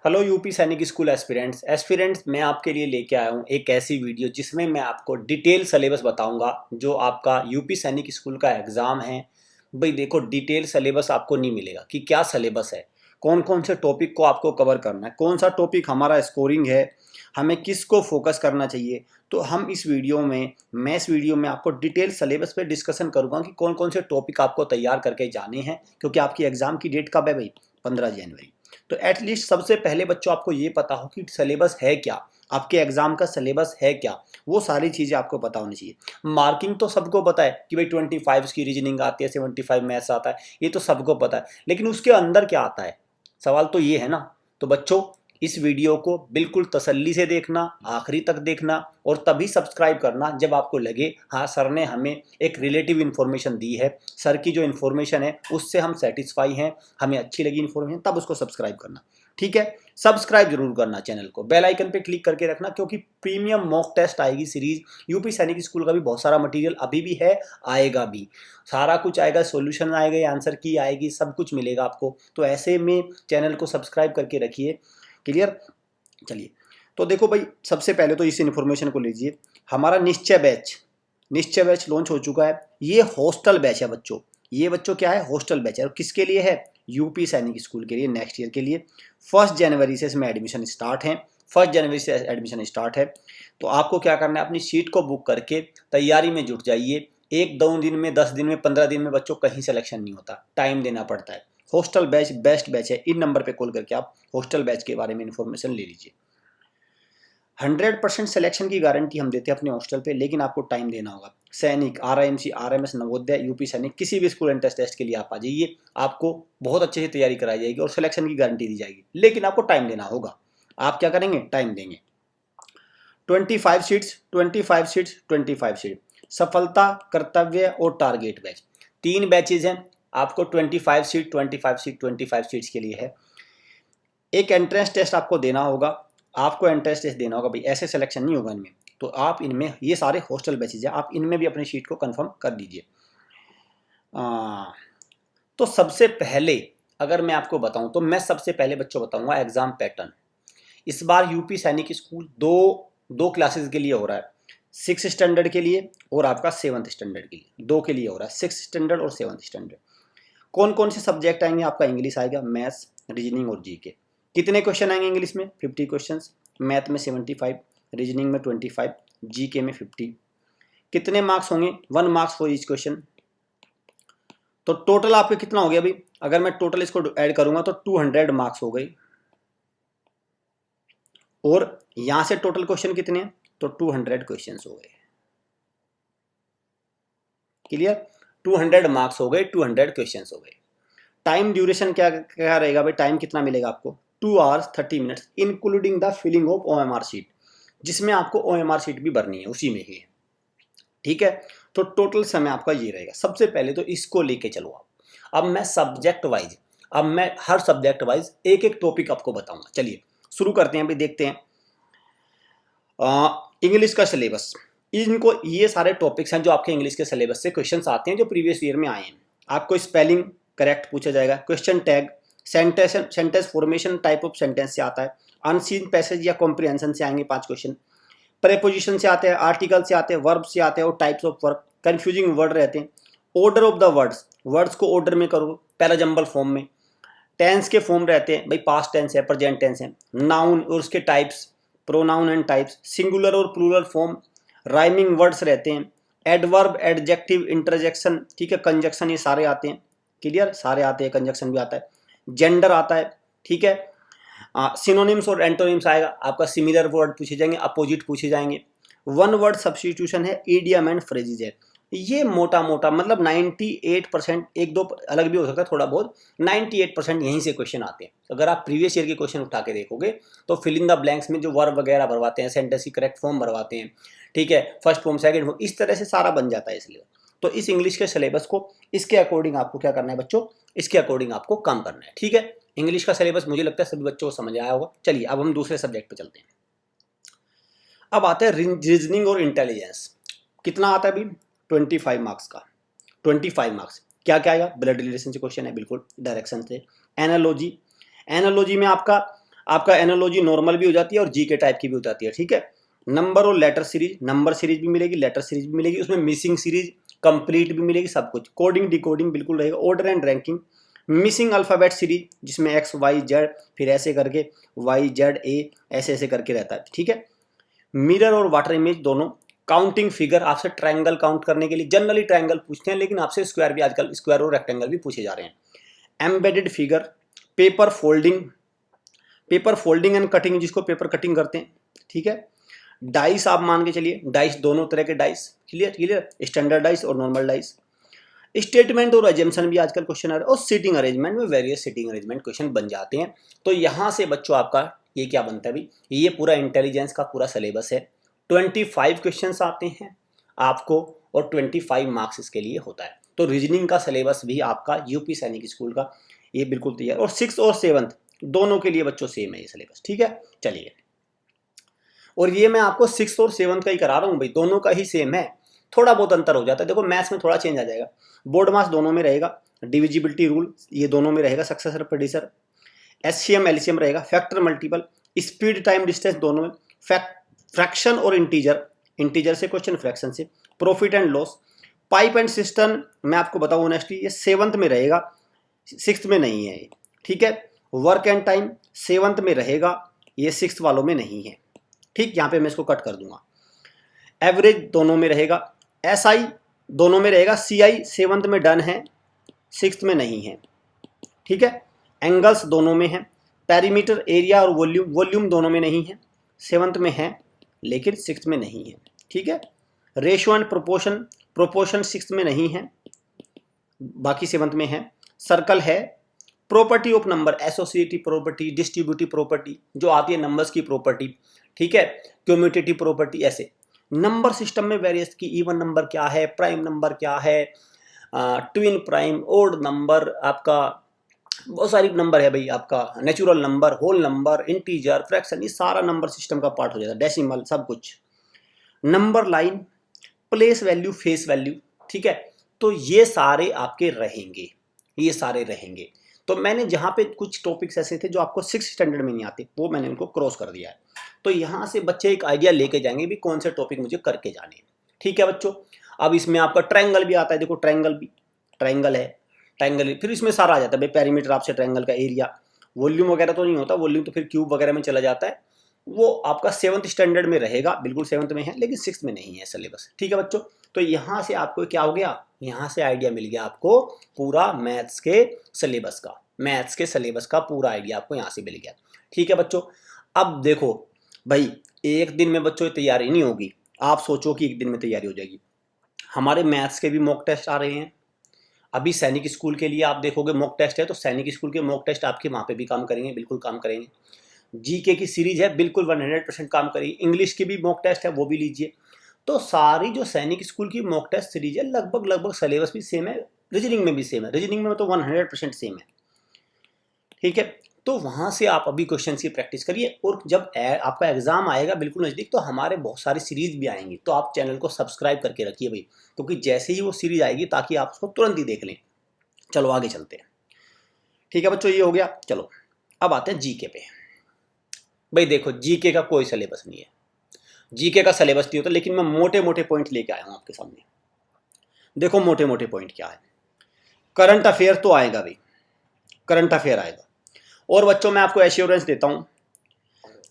Hello UP सैनिक school aspirants मैं आपके लिए लेके आया हूँ एक ऐसी वीडियो जिसमें मैं आपको डिटेल सिलेबस बताऊंगा जो आपका यूपी सैनिक स्कूल का एग्ज़ाम है। भाई देखो, डिटेल सिलेबस आपको नहीं मिलेगा कि क्या सिलेबस है, कौन कौन से टॉपिक को आपको कवर करना है, कौन सा टॉपिक हमारा स्कोरिंग है, हमें किस को फोकस करना चाहिए। तो हम इस वीडियो में आपको डिटेल सिलेबस पे डिस्कशन करूँगा कि कौन कौन से टॉपिक आपको तैयार करके जाने हैं, क्योंकि आपकी एग्ज़ाम की डेट कब है भाई? 15 जनवरी। तो एटलीस्ट सबसे पहले बच्चों आपको ये पता हो कि सिलेबस है क्या, आपके एग्जाम का सिलेबस है क्या, वो सारी चीज़ें आपको पता होनी चाहिए। मार्किंग तो सबको पता है कि भाई 25 की रीजनिंग आती है, 75 मैथ्स आता है, ये तो सबको पता है, लेकिन उसके अंदर क्या आता है, सवाल तो ये है ना। तो बच्चों, इस वीडियो को बिल्कुल तसल्ली से देखना, आखिरी तक देखना, और तभी सब्सक्राइब करना जब आपको लगे हाँ सर ने हमें एक रिलेटिव इन्फॉर्मेशन दी है, सर की जो इन्फॉर्मेशन है उससे हम सेटिस्फाई हैं, हमें अच्छी लगी इन्फॉर्मेशन, तब उसको सब्सक्राइब करना। ठीक है, सब्सक्राइब जरूर करना चैनल को, बेल आइकन पे क्लिक करके रखना, क्योंकि प्रीमियम मॉक टेस्ट आएगी सीरीज। यूपी सैनिक स्कूल का भी बहुत सारा मटेरियल अभी भी है, आएगा भी, सारा कुछ आएगा, सॉल्यूशन आएगा, आंसर की आएगी, सब कुछ मिलेगा आपको। तो ऐसे में चैनल को सब्सक्राइब करके रखिए। क्लियर? चलिए, तो देखो भाई, सबसे पहले तो इस इन्फॉर्मेशन को लीजिए। हमारा निश्चय बैच लॉन्च हो चुका है। ये हॉस्टल बैच है बच्चों, ये बच्चों क्या है, हॉस्टल बैच है। और किसके लिए है? यूपी सैनिक स्कूल के लिए, नेक्स्ट ईयर के लिए। 1 जनवरी से इसमें एडमिशन स्टार्ट है। 1 जनवरी से एडमिशन स्टार्ट है। तो आपको क्या करना है, अपनी सीट को बुक करके तैयारी में जुट जाइए। 1-2 दिन में, 10 दिन में, 15 दिन में बच्चों कहीं सिलेक्शन नहीं होता, टाइम देना पड़ता है। हॉस्टल बैच बेस्ट बैच है। इन नंबर पे कॉल करके आप हॉस्टल बैच के बारे में इंफॉर्मेशन ले लीजिए। 100% सिलेक्शन की गारंटी हम देते हैं अपने हॉस्टल पे, लेकिन आपको टाइम देना होगा। सैनिक, RIMC, RMS, नवोदय, यूपी सैनिक, किसी भी स्कूल एंट्रेंस टेस्ट के लिए आप आ जाइए, आपको बहुत अच्छे से तैयारी कराई जाएगी और सिलेक्शन की गारंटी दी जाएगी, लेकिन आपको टाइम देना होगा। आप क्या करेंगे? टाइम देंगे। 25 सीट्स। सफलता, कर्तव्य और टारगेट बैच, 3 बैचेज हैं। आपको 25 सीट्स के लिए है। एक एंट्रेंस टेस्ट आपको देना होगा, आपको एंट्रेंस टेस्ट देना होगा भाई, ऐसे सिलेक्शन नहीं होगा इनमें। तो आप इनमें, ये सारे हॉस्टल बैचेज हैं, आप इनमें भी अपनी सीट को कंफर्म कर दीजिए। तो सबसे पहले अगर मैं आपको बताऊं, तो मैं सबसे पहले बच्चों बताऊंगा एग्जाम पैटर्न। इस बार यूपी सैनिक स्कूल दो क्लासेस के लिए हो रहा है, 6 स्टैंडर्ड के लिए और आपका 7th स्टैंडर्ड के लिए, दो के लिए हो रहा है, 6 स्टैंडर्ड और 7th स्टैंडर्ड। कौन कौन से सब्जेक्ट आएंगे? आपका इंग्लिश आएगा, मैथ्स, रीजनिंग और जीके। कितने क्वेश्चन आएंगे इंग्लिश में? 50 क्वेश्चन, मैथ में 75, रीजनिंग में 25, जीके में 50। कितने मार्क्स होंगे? 1 मार्क्स फॉर ईच क्वेश्चन। तो टोटल आपके कितना हो गया भाई? अगर मैं टोटल इसको ऐड करूंगा तो 200 मार्क्स हो गए। और यहां से टोटल क्वेश्चन कितने हैं? तो 200 क्वेश्चन हो गए। क्लियर? 200 मार्क्स हो गए, 200 क्वेश्चन हो गए। टाइम ड्यूरेशन क्या क्या रहेगा भाई? टाइम कितना मिलेगा आपको? 2 hours 30 minutes, including the filling of OMR sheet, जिसमें आपको OMR शीट भी भरनी है, उसी में ही है। ठीक है, तो टोटल समय आपका ये रहेगा। सबसे पहले तो इसको लेके चलो आप। अब मैं हर सब्जेक्ट वाइज एक एक टॉपिक आपको बताऊंगा। चलिए शुरू करते हैं भाई, देखते हैं। इंग्लिश का सिलेबस, इनको, ये सारे टॉपिक्स हैं जो आपके इंग्लिश के सिलेबस से क्वेश्चंस आते हैं, जो प्रीवियस ईयर में आए हैं। आपको स्पेलिंग करेक्ट पूछा जाएगा, question tag, sentence formation, type of sentence से आता है, अनसीन पैसेज या कॉम्प्रिहेंशन से आएंगे 5 क्वेश्चन, प्रेपोजिशन से आते हैं, आर्टिकल से आते हैं, वर्ब से आते हैं और types of verb, confusing word रहते हैं, ऑर्डर ऑफ द वर्ड्स को ऑर्डर में करो, पैराजंबल फॉर्म में, टेंस के फॉर्म रहते हैं भाई, पास्ट टेंस है, प्रेजेंट टेंस है, नाउन और उसके types, pronoun and types, singular और प्लूरल फॉर्म, राइमिंग वर्ड्स रहते हैं, एडवर्ब, एडजेक्टिव, इंटरजेक्शन, ठीक है, कंजक्शन, ये सारे आते हैं। क्लियर? सारे आते हैं, कंजक्शन भी आता है, जेंडर आता है। ठीक है, सिनोनिम्स और एंटोनिम्स आएगा आपका, सिमिलर वर्ड पूछे जाएंगे, अपोजिट पूछे जाएंगे, वन वर्ड सब्स्टिट्यूशन है, ईडियम एंड फ्रेजेज है। ये मोटा मोटा मतलब 98%, एक दो अलग भी हो सकता है थोड़ा बहुत, 98% यहीं से क्वेश्चन आते हैं। अगर आप प्रीवियस ईयर के क्वेश्चन उठा के देखोगे तो फिल इन द ब्लैंक्स में जो वर्ब वगैरह भरवाते हैं, सेंटेंस की करेक्ट फॉर्म भरवाते हैं, ठीक है, फर्स्ट फॉर्म, सेकंड फॉर्म, इस तरह से सारा बन जाता है। इसलिए तो इस इंग्लिश के सिलेबस को इसके अकॉर्डिंग आपको क्या करना है बच्चों, इसके अकॉर्डिंग आपको काम करना है। ठीक है, इंग्लिश का सिलेबस मुझे लगता है सभी बच्चों को समझ आया होगा। चलिए अब हम दूसरे सब्जेक्ट पे चलते हैं। अब आते हैं रीजनिंग और इंटेलिजेंस। कितना आता है अभी? 25 मार्क्स का। 25 मार्क्स क्या क्या आएगा? ब्लड रिलेशन से क्वेश्चन है, बिल्कुल, डायरेक्शन से, एनालॉजी, एनालॉजी में आपका आपका एनालॉजी नॉर्मल भी हो जाती है और जीके टाइप की भी हो जाती है, ठीक है। नंबर और लेटर सीरीज, नंबर सीरीज भी मिलेगी, लेटर सीरीज भी मिलेगी, उसमें मिसिंग सीरीज कंप्लीट भी मिलेगी, सब कुछ। कोडिंग डिकोडिंग बिल्कुल रहेगा, order and ranking, missing alphabet series जिसमें एक्स वाई जेड फिर ऐसे करके वाई जेड ए ऐसे ऐसे करके रहता है, ठीक है। मिरर और वाटर इमेज दोनों, काउंटिंग फिगर, आपसे ट्रायंगल काउंट करने के लिए जनरली ट्रायंगल पूछते हैं, लेकिन आपसे स्क्वायर भी आजकल, स्क्वायर और रेक्टेंगल भी पूछे जा रहे हैं। Embedded figure, paper folding, paper folding and cutting जिसको पेपर कटिंग करते हैं, ठीक है। डाइस आप मान के चलिए, डाइस दोनों तरह के dice, clear clear, standard dice और नॉर्मल डाइस। स्टेटमेंट और अजम्पशन भी आजकल क्वेश्चन आ रहे हैं, और सीटिंग अरेंजमेंट में वेरियस सीटिंग अरेंजमेंट क्वेश्चन बन जाते हैं। तो यहाँ से बच्चों आपका ये क्या बनता है भाई, ये पूरा इंटेलिजेंस का पूरा सिलेबस है। 25 क्वेश्चन आते हैं आपको और 25 मार्क्स इसके लिए होता है। तो रीजनिंग का सिलेबस भी आपका यूपी सैनिक स्कूल का ये बिल्कुल तैयार, और 6th और 7th दोनों के लिए बच्चों सेम है ये सिलेबस, ठीक है। चलिए, और ये मैं आपको 6th और 7th का ही करा रहा हूँ भाई, दोनों का ही सेम है, थोड़ा बहुत अंतर हो जाता है। देखो मैथ्स में थोड़ा चेंज आ जाएगा, बोर्ड मास दोनों में रहेगा, डिविजिबिलिटी रूल ये दोनों में रहेगा, सक्सेसर प्रेडिसर, एचसीएम एलसीएम रहेगा, factor multiple, speed time distance दोनों में, फ्रैक्शन और इंटीजर, इंटीजर से क्वेश्चन, फ्रैक्शन से, profit and loss, pipe and system मैं आपको बताऊँ ऑनेस्टली ये 7th में रहेगा, 6th में नहीं है ये, ठीक है। वर्क एंड टाइम 7th में रहेगा, ये 6th वालों में नहीं है, ठीक। यहाँ पे मैं इसको कट कर दूंगा। एवरेज दोनों में रहेगा, एसआई दोनों में रहेगा, सीआई 7th में डन है, 6th में नहीं है, ठीक है। एंगल्स दोनों में है, पेरीमीटर, एरिया और वॉल्यूम, वॉल्यूम दोनों में नहीं है, 7th में है लेकिन 6th में नहीं है, ठीक है। Ratio and proportion, proportion 6th में नहीं है, बाकी 7th में है। सर्कल है, property of number, associative property, distributive property जो आती है नंबर्स की प्रॉपर्टी, ठीक है, क्यूम्यूटेटिव प्रॉपर्टी, ऐसे। नंबर सिस्टम में वेरियस की, इवन नंबर क्या है, प्राइम नंबर क्या है, ट्विन प्राइम, ओड नंबर, आपका बहुत सारी नंबर है भाई, आपका natural number, whole number, integer, fraction, ये सारा नंबर सिस्टम का पार्ट हो जाता है, डेसिमल, सब कुछ। Number line, place value, face value, ठीक है। तो ये सारे आपके रहेंगे, ये सारे रहेंगे। तो मैंने जहाँ पे कुछ टॉपिक्स ऐसे थे जो आपको 6th स्टैंडर्ड में नहीं आते, वो मैंने उनको क्रॉस कर दिया है। तो यहाँ से बच्चे एक आइडिया लेके जाएंगे भी कौन से टॉपिक मुझे करके जाने हैं, ठीक है बच्चों। अब इसमें आपका ट्रायंगल भी आता है, देखो ट्रायंगल भी, ट्रायंगल है, ट्रायंगल फिर इसमें सारा आ जाता है भाई, पेरीमीटर आपसे ट्रायंगल का, एरिया, वॉल्यूम वगैरह तो नहीं होता, वॉल्यूम तो फिर क्यूब वगैरह में चला जाता है, वो आपका 7th स्टैंडर्ड में रहेगा, बिल्कुल 7th में है लेकिन 6th में नहीं है सिलेबस, ठीक है बच्चों। तो यहाँ से आपको क्या हो गया, यहाँ से आइडिया मिल गया आपको पूरा मैथ्स के सिलेबस का, मैथ्स के सिलेबस का पूरा आइडिया आपको यहाँ से मिल गया, ठीक है बच्चों। अब देखो भाई, एक दिन में बच्चों तैयारी नहीं होगी, आप सोचो कि एक दिन में तैयारी हो जाएगी। हमारे मैथ्स के भी मॉक टेस्ट आ रहे हैं, अभी सैनिक स्कूल के लिए आप देखोगे मॉक टेस्ट है, तो सैनिक स्कूल के मॉक टेस्ट आपके वहाँ पे भी काम करेंगे, बिल्कुल काम करेंगे। जीके की सीरीज है, बिल्कुल 100% काम करेगी। इंग्लिश की भी मॉक टेस्ट है, वो भी लीजिए। तो सारी जो सैनिक स्कूल की मॉक टेस्ट सीरीज है, लगभग लगभग सिलेबस भी सेम है, रीजनिंग में भी सेम है, रीजनिंग में तो 100% सेम है, ठीक है। तो वहाँ से आप अभी क्वेश्चन की प्रैक्टिस करिए, और जब आपका एग्जाम आएगा बिल्कुल नज़दीक, तो हमारे बहुत सारी सीरीज भी आएंगी, तो आप चैनल को सब्सक्राइब करके रखिए भाई, क्योंकि जैसे ही वो सीरीज आएगी ताकि आप उसको तुरंत ही देख लें। चलो आगे चलते हैं, ठीक है बच्चों, ये हो गया। चलो अब आते हैं जीके पे। भाई देखो, जीके का कोई सिलेबस नहीं है, जीके का सिलेबस नहीं होता, लेकिन मैं मोटे मोटे पॉइंट लेके आया हूँ आपके सामने। देखो मोटे मोटे पॉइंट क्या है। करंट अफेयर तो आएगा भाई, करंट अफेयर आएगा, और बच्चों मैं आपको एश्योरेंस देता हूँ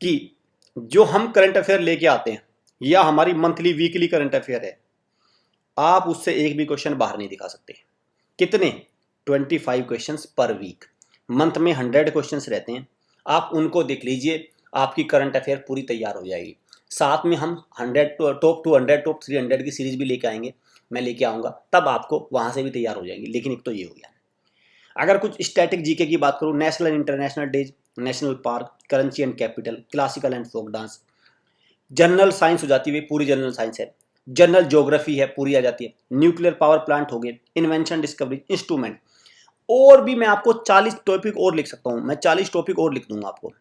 कि जो हम करंट अफेयर लेके आते हैं, या हमारी मंथली वीकली करंट अफेयर है, आप उससे एक भी क्वेश्चन बाहर नहीं दिखा सकते। कितने? 25 क्वेश्चन्स पर वीक, मंथ में 100 क्वेश्चंस रहते हैं, आप उनको देख लीजिए, आपकी करंट अफेयर पूरी तैयार हो जाएगी। साथ में हम 100 टॉप 200 टॉप 300 की सीरीज भी लेके आएंगे, मैं लेके आऊँगा, तब आपको वहाँ से भी तैयार हो जाएंगी। लेकिन एक तो ये हो गया। अगर कुछ स्टैटिक जीके की बात करूँ, national and international days, national park, currency and capital, classical and folk dance, general science हो जाती है, पूरी जनरल साइंस है, जनरल ज्योग्राफी है, पूरी आ जाती है, न्यूक्लियर पावर प्लांट हो गए, इन्वेंशन डिस्कवरी, इंस्ट्रूमेंट, और भी मैं आपको 40 टॉपिक और लिख सकता हूँ, मैं 40 टॉपिक और लिख दूंगा आपको।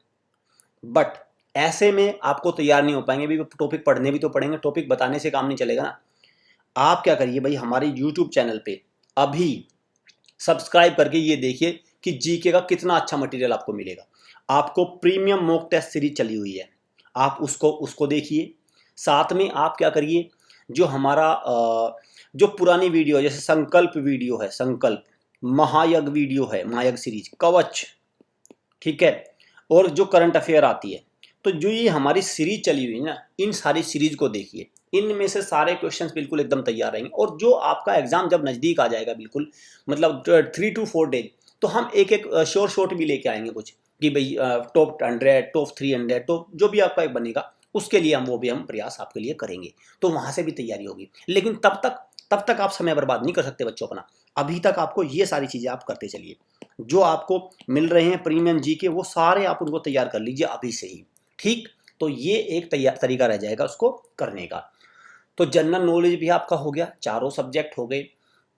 बट ऐसे में आपको तैयार नहीं हो पाएंगे भी, टॉपिक पढ़ने भी तो पड़ेंगे, टॉपिक बताने से काम नहीं चलेगा ना। आप क्या करिए भाई, हमारे यूट्यूब चैनल पे अभी सब्सक्राइब करके ये देखिए कि जीके का कितना अच्छा मटेरियल आपको मिलेगा। आपको प्रीमियम मॉक टेस्ट सीरीज चली हुई है, आप उसको देखिए। साथ में आप क्या करिए, जो हमारा जो पुरानी वीडियो जैसे संकल्प वीडियो है, संकल्प, महायज्ञ वीडियो है, महायज्ञ सीरीज, कवच, ठीक है, और जो करंट अफेयर आती है, तो जो ये हमारी सीरीज चली हुई है ना, इन सारी सीरीज को देखिए। इनमें से सारे क्वेश्चंस बिल्कुल एकदम तैयार रहेंगे। और जो आपका एग्जाम जब नज़दीक आ जाएगा, बिल्कुल मतलब 3 to 4 डेज, तो हम एक एक शॉर्ट भी लेके आएंगे कुछ, कि भाई टॉप 100, टॉप 300, तो जो भी आपका एक बनेगा उसके लिए हम प्रयास आपके लिए करेंगे। तो वहाँ से भी तैयारी होगी। लेकिन तब तक आप समय बर्बाद नहीं कर सकते बच्चों अपना। अभी तक आपको ये सारी चीज़ें आप करते चलिए। जो आपको मिल रहे हैं प्रीमियम जी के, वो सारे आप उनको तैयार कर लीजिए अभी से ही, ठीक। तो ये एक तरीका रह जाएगा उसको करने का। तो जनरल नॉलेज भी आपका हो गया, चारों सब्जेक्ट हो गए।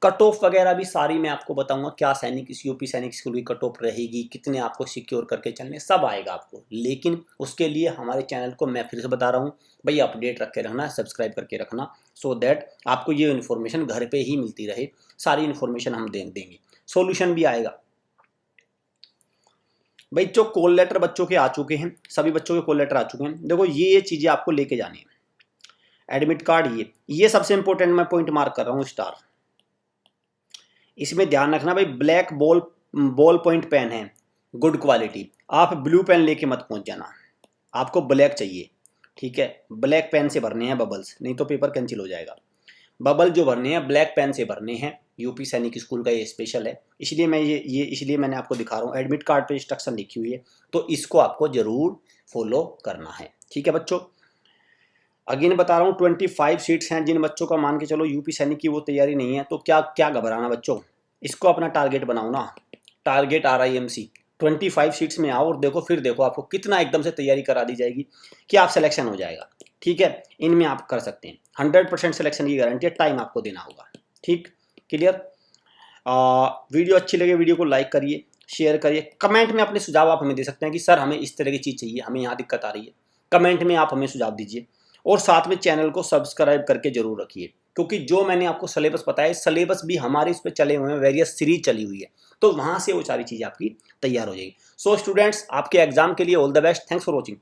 कट ऑफ वगैरह भी सारी मैं आपको बताऊंगा, क्या सैनिक यूपी सैनिक स्कूल की कट ऑफ रहेगी, कितने आपको सिक्योर करके चलने, सब आएगा आपको। लेकिन उसके लिए हमारे चैनल को मैं फिर से बता रहा हूँ भाई, अपडेट रख के रखना, सब्सक्राइब करके रखना, सो दैट आपको ये इन्फॉर्मेशन घर पे ही मिलती रहे। सारी इन्फॉर्मेशन हम देंगे, सॉल्यूशन भी आएगा। भाई जो कॉल लेटर बच्चों के आ चुके हैं, सभी बच्चों के कॉल लेटर आ चुके हैं। देखो ये चीज़ें आपको लेके जानी है। एडमिट कार्ड, ये सबसे इंपॉर्टेंट मैं पॉइंट मार्क कर रहा हूँ, स्टार। इसमें ध्यान रखना भाई, ब्लैक बॉल पॉइंट पेन है, गुड क्वालिटी। आप ब्लू पेन लेके मत पहुंच जाना, आपको ब्लैक चाहिए, ठीक है। ब्लैक पेन से भरने हैं बबल्स, नहीं तो पेपर कैंसिल हो जाएगा। बबल जो भरने हैं ब्लैक पेन से भरने हैं। यूपी सैनिक स्कूल का ये स्पेशल है, इसलिए मैं इसलिए मैंने आपको दिखा रहा हूँ। एडमिट कार्ड पे इंस्ट्रक्शन लिखी हुई है, तो इसको आपको जरूर फॉलो करना है, ठीक है बच्चों। अगेन बता रहा हूँ, 25 सीट्स हैं। जिन बच्चों का मान के चलो यूपी सैनिक की वो तैयारी नहीं है, तो क्या घबराना बच्चों, इसको अपना टारगेट बनाओ ना। टारगेट RIMC 25 सीट्स में आओ, और देखो फिर देखो आपको कितना एकदम से तैयारी करा दी जाएगी कि आप सिलेक्शन हो जाएगा, ठीक है। इनमें आप कर सकते हैं, 100% सिलेक्शन की गारंटी है। टाइम आपको देना होगा, ठीक, क्लियर। वीडियो अच्छी लगे वीडियो को लाइक करिए, शेयर करिए। कमेंट में अपने सुझाव आप हमें दे सकते हैं कि सर हमें इस तरह की चीज़ चाहिए, हमें यहाँ दिक्कत आ रही है। कमेंट में आप हमें सुझाव दीजिए, और साथ में चैनल को सब्सक्राइब करके जरूर रखिए, क्योंकि जो मैंने आपको सिलेबस बताया, सिलेबस भी हमारे इस पर चले हुए हैं, वेरियस सीरीज चली हुई है, तो वहाँ से वो सारी चीज़ें आपकी तैयार हो जाएगी। सो स्टूडेंट्स, आपके एग्जाम के लिए all the best. Thanks for watching.